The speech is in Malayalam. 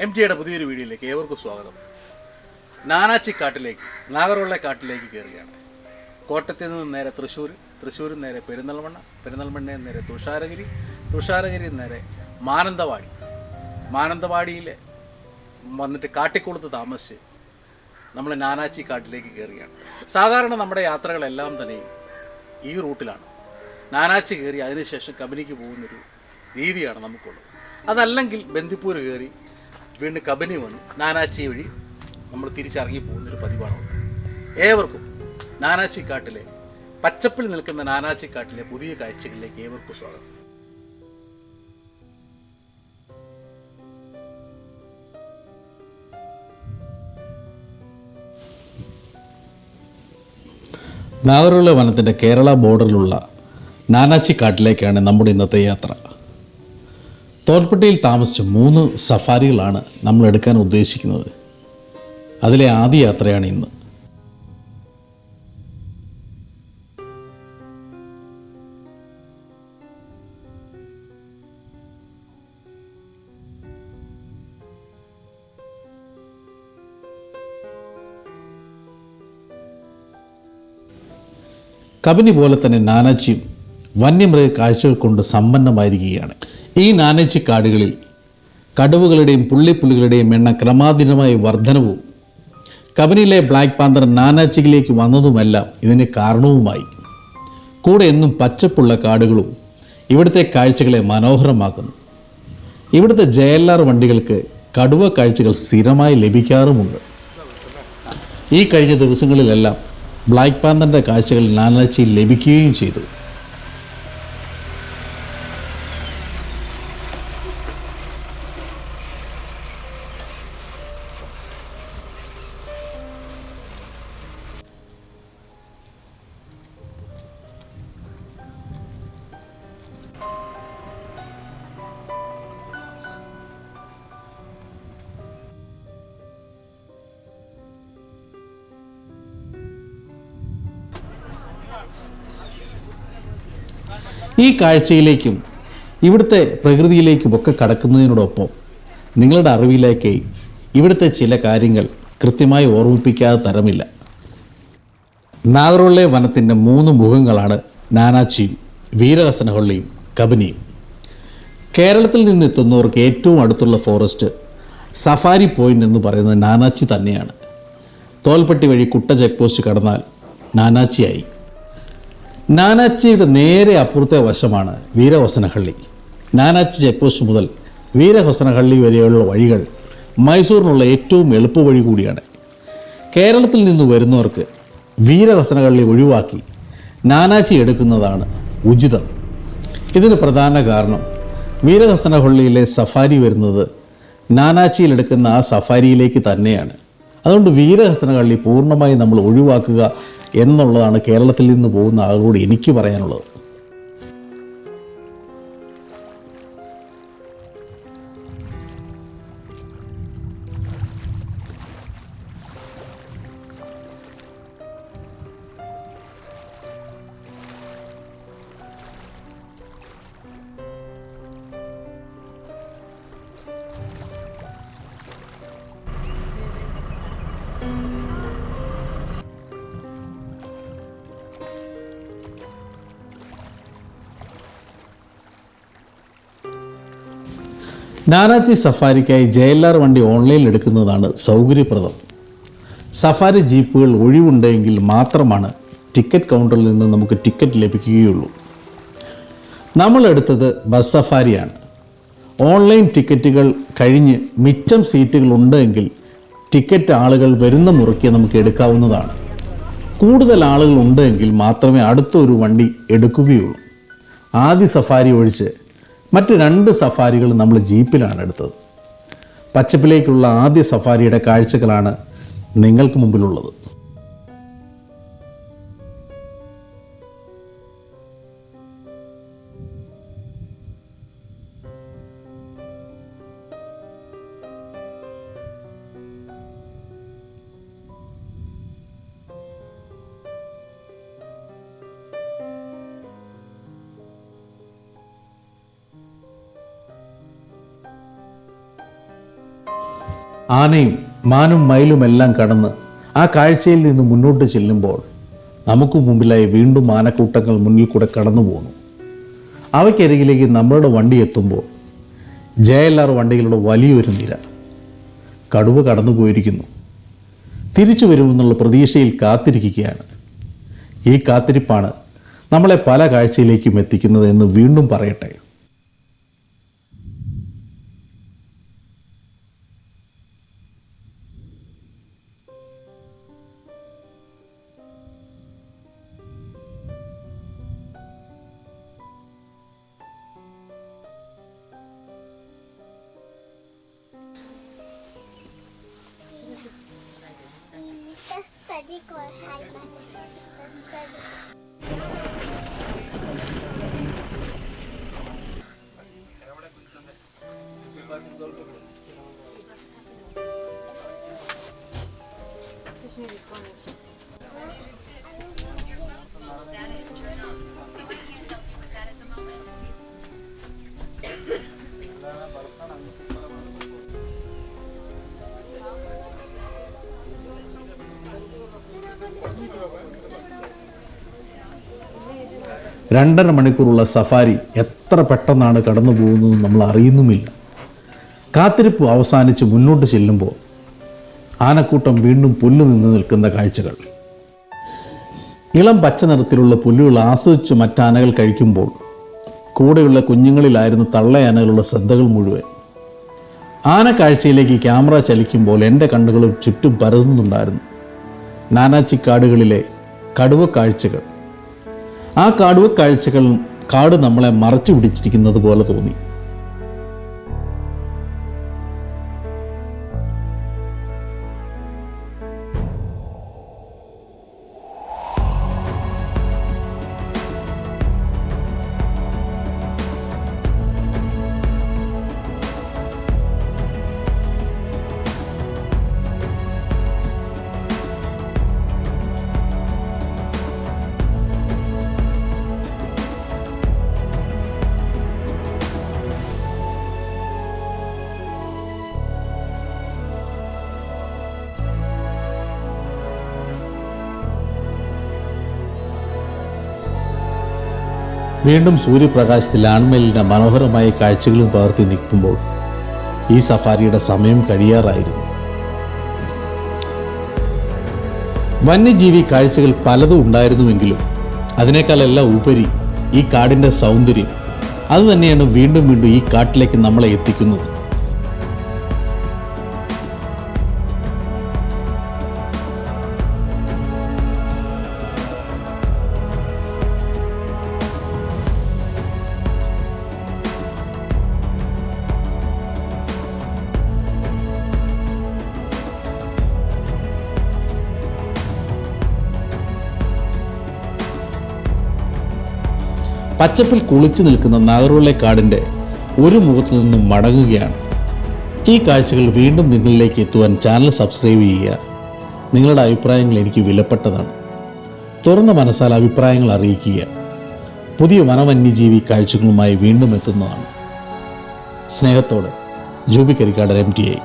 എം ടിയുടെ പുതിയൊരു വീഡിയോയിലേക്ക് ഏവർക്കും സ്വാഗതം. നാനാച്ചിക്കാട്ടിലേക്ക്, നാഗർവെള്ള കാട്ടിലേക്ക് കയറുകയാണ്. കോട്ടയത്തിൽ നിന്ന് നേരെ തൃശ്ശൂർ, തൃശ്ശൂരിൽ നേരെ പെരിന്തൽമണ്ണ, പെരിന്തൽമണ്ണയിൽ നേരെ തുഷാരഗിരി, തുഷാരഗിരിയിൽ നേരെ മാനന്തവാടി, മാനന്തവാടിയിൽ വന്നിട്ട് കാട്ടിക്കുളത്ത് താമസിച്ച് നമ്മൾ നാനാച്ചിക്കാട്ടിലേക്ക് കയറുകയാണ്. സാധാരണ നമ്മുടെ യാത്രകളെല്ലാം തന്നെ ഈ റൂട്ടിലാണ്. നാനാച്ചി കയറി അതിനുശേഷം കബനിക്ക് പോകുന്നൊരു രീതിയാണ് നമുക്കുള്ളത്. അതല്ലെങ്കിൽ ബന്ദിപ്പൂർ കയറി വീണ്ടും കബനി വന്ന് നാനാച്ചി വഴി നമ്മൾ തിരിച്ചിറങ്ങി പോകുന്നൊരു പതിവാണുള്ളത്. ഏവർക്കും നാനാച്ചിക്കാട്ടിലെ, പച്ചപ്പിൽ നിൽക്കുന്ന നാനാച്ചിക്കാട്ടിലെ പുതിയ കാഴ്ചകളിലേക്ക് ഏവർക്കും സ്വാഗതം. നാഗർവെള്ള വനത്തിൻ്റെ കേരള ബോർഡറിലുള്ള നാനാച്ചിക്കാട്ടിലേക്കാണ് നമ്മുടെ ഇന്നത്തെ യാത്ര. തോൽപ്പെട്ടിയിൽ താമസിച്ച 3 സഫാരികളാണ് നമ്മൾ എടുക്കാൻ ഉദ്ദേശിക്കുന്നത്. അതിലെ ആദ്യ യാത്രയാണ് ഇന്ന്. കബനി പോലെ തന്നെ നാനാച്ചിയും വന്യമൃഗ കാഴ്ചകൾ കൊണ്ട് സമ്പന്നമായിരിക്കുകയാണ്. ഈ നാനാച്ചി കാടുകളിൽ കടുവകളുടെയും പുള്ളിപ്പുലികളുടെയും എണ്ണം ക്രമാതീതമായ വർധനവും കബനിയിലെ ബ്ലാക്ക് പാന്തർ നാനാച്ചിയിലേക്ക് വന്നതുമെല്ലാം ഇതിന് കാരണവുമായി. കൂടെ എന്നും പച്ചപ്പുള്ള കാടുകളും ഇവിടുത്തെ കാഴ്ചകളെ മനോഹരമാക്കുന്നു. ഇവിടുത്തെ JLR വണ്ടികൾക്ക് കടുവ കാഴ്ചകൾ സ്ഥിരമായി ലഭിക്കാറുമുണ്ട്. ഈ കഴിഞ്ഞ ദിവസങ്ങളിലെല്ലാം ബ്ലാക്ക് പാന്തറിൻ്റെ കാഴ്ചകൾ നാനാച്ചിയിൽ ലഭിക്കുകയും ചെയ്തു. ഈ കാഴ്ചയിലേക്കും ഇവിടുത്തെ പ്രകൃതിയിലേക്കുമൊക്കെ കടക്കുന്നതിനോടൊപ്പം നിങ്ങളുടെ അറിവിലേക്ക് ഇവിടുത്തെ ചില കാര്യങ്ങൾ കൃത്യമായി ഓർമ്മിപ്പിക്കാതെ തരമില്ല. നാഗർവെള്ള വനത്തിൻ്റെ 3 മുഖങ്ങളാണ് നാനാച്ചിയും വീരഹസനഹള്ളിയും കബനിയും. കേരളത്തിൽ നിന്നെത്തുന്നവർക്ക് ഏറ്റവും അടുത്തുള്ള ഫോറസ്റ്റ് സഫാരി പോയിൻ്റ് എന്ന് പറയുന്നത് നാനാച്ചി തന്നെയാണ്. തോൽപ്പെട്ടി വഴി കുട്ട ചെക്ക് പോസ്റ്റ് കടന്നാൽ നാനാച്ചിയായി. നാനാച്ചിയുടെ നേരെ അപ്പുറത്തെ വശമാണ് വീരഹസനഹള്ളി. നാനാച്ചി ചെക്ക് പോസ്റ്റ് മുതൽ വീരഹസനഹള്ളി വരെയുള്ള വഴികൾ മൈസൂരിനുള്ള ഏറ്റവും എളുപ്പ വഴി കൂടിയാണ്. കേരളത്തിൽ നിന്ന് വരുന്നവർക്ക് വീരഹസനഹള്ളി ഒഴിവാക്കി നാനാച്ചി എടുക്കുന്നതാണ് ഉചിതം. ഇതിന് പ്രധാന കാരണം വീരഹസനഹള്ളിയിലെ സഫാരി വരുന്നത് നാനാച്ചിയിലെടുക്കുന്ന ആ സഫാരിയിലേക്ക് തന്നെയാണ്. അതുകൊണ്ട് വീരഹസനഹള്ളി പൂർണ്ണമായി നമ്മൾ ഒഴിവാക്കുക എന്നുള്ളതാണ് കേരളത്തിൽ നിന്ന് പോകുന്ന ആളുകളോട് എനിക്ക് പറയാനുള്ളത്. നാനാച്ചി സഫാരിക്കായി JLR വണ്ടി ഓൺലൈനിൽ എടുക്കുന്നതാണ് സൗകര്യപ്രദം. സഫാരി ജീപ്പുകൾ ഒഴിവുണ്ടെങ്കിൽ മാത്രമാണ് ടിക്കറ്റ് കൗണ്ടറിൽ നിന്ന് നമുക്ക് ടിക്കറ്റ് ലഭിക്കുകയുള്ളൂ. നമ്മളെടുത്തത് ബസ് സഫാരിയാണ്. ഓൺലൈൻ ടിക്കറ്റുകൾ കഴിഞ്ഞ് മിച്ചം സീറ്റുകൾ ഉണ്ടെങ്കിൽ ടിക്കറ്റ് ആളുകൾ വരുന്ന മുറയ്ക്ക് നമുക്ക് എടുക്കാവുന്നതാണ്. കൂടുതൽ ആളുകൾ ഉണ്ടെങ്കിൽ മാത്രമേ അടുത്തൊരു വണ്ടി എടുക്കുകയുള്ളൂ. ആദ്യ സഫാരി ഒഴിച്ച് മറ്റ് 2 സഫാരികൾ നമ്മൾ ജീപ്പിലാണ് എടുത്തത്. പച്ചപ്പിലേക്കുള്ള ആദ്യ സഫാരിയുടെ കാഴ്ചകളാണ് നിങ്ങൾക്ക് മുമ്പിലുള്ളത്. ആനയും മാനും മയിലും എല്ലാം കടന്ന് ആ കാഴ്ചയിൽ നിന്ന് മുന്നോട്ട് ചെല്ലുമ്പോൾ നമുക്ക് മുമ്പിലായി വീണ്ടും ആനക്കൂട്ടങ്ങൾ മുന്നിൽ കൂടെ കടന്നു പോകുന്നു. അവയ്ക്കരികിലേക്ക് നമ്മളുടെ വണ്ടി എത്തുമ്പോൾ JLR വണ്ടികളുടെ വലിയൊരു നിര. കടുവ കടന്നു പോയിരിക്കുന്നു. തിരിച്ചു വരുമെന്നുള്ള പ്രതീക്ഷയിൽ കാത്തിരിക്കുകയാണ്. ഈ കാത്തിരിപ്പാണ് നമ്മളെ പല കാഴ്ചയിലേക്കും എത്തിക്കുന്നത് എന്ന് വീണ്ടും പറയട്ടെ. രണ്ടര മണിക്കൂറുള്ള സഫാരി എത്ര പെട്ടെന്നാണ് കടന്നു പോകുന്നത് നമ്മൾ അറിയുന്നുമില്ല. കാത്തിരിപ്പ് അവസാനിച്ച് മുന്നോട്ട് ചെല്ലുമ്പോൾ ആനക്കൂട്ടം വീണ്ടും പുല്ല് നിന്ന് നിൽക്കുന്ന കാഴ്ചകൾ. ഇളം പച്ച നിറത്തിലുള്ള പുല്ലുകൾ ആസ്വദിച്ച് മറ്റാനകൾ കഴിക്കുമ്പോൾ കൂടെയുള്ള കുഞ്ഞുങ്ങളിലായിരുന്നു തള്ളയാനകളുടെ ശ്രദ്ധകൾ മുഴുവൻ. ആന കാഴ്ചയിലേക്ക് ക്യാമറ ചലിക്കുമ്പോൾ എൻ്റെ കണ്ണുകളും ചുറ്റും പരതുന്നുണ്ടായിരുന്നു. നാനാച്ചിക്കാടുകളിലെ കടുവ കാഴ്ചകൾ. ആ കടുവ കാഴ്ചകൾ കാട് നമ്മളെ മറച്ചു പിടിച്ചിരിക്കുന്നത് പോലെ തോന്നി. വീണ്ടും സൂര്യപ്രകാശത്തിൽ ആൺമയിലിൻ്റെ മനോഹരമായ കാഴ്ചകളും പകർത്തി നിൽക്കുമ്പോൾ ഈ സഫാരിയുടെ സമയം കഴിയാറായിരുന്നു. വന്യജീവി കാഴ്ചകൾ പലതും ഉണ്ടായിരുന്നുവെങ്കിലും അതിനേക്കാളെല്ലാം ഉപരി ഈ കാടിൻ്റെ സൗന്ദര്യം അതുതന്നെയാണ് വീണ്ടും വീണ്ടും ഈ കാട്ടിലേക്ക് നമ്മളെ എത്തിക്കുന്നത്. പച്ചപ്പിൽ കുളിച്ചു നിൽക്കുന്ന നാഗർവെള്ളെ കാടിൻ്റെ ഒരു മുഖത്തു നിന്നും മടങ്ങുകയാണ്. ഈ കാഴ്ചകൾ വീണ്ടും നിങ്ങളിലേക്ക് എത്തുവാൻ ചാനൽ സബ്സ്ക്രൈബ് ചെയ്യുക. നിങ്ങളുടെ അഭിപ്രായങ്ങൾ എനിക്ക് വിലപ്പെട്ടതാണ്. തുറന്ന മനസ്സാൽ അഭിപ്രായങ്ങൾ അറിയിക്കുക. പുതിയ വനവന്യജീവി കാഴ്ചകളുമായി വീണ്ടും എത്തുന്നതാണ്. സ്നേഹത്തോടെ ജൂബി കരിക്കാടൻ MTI.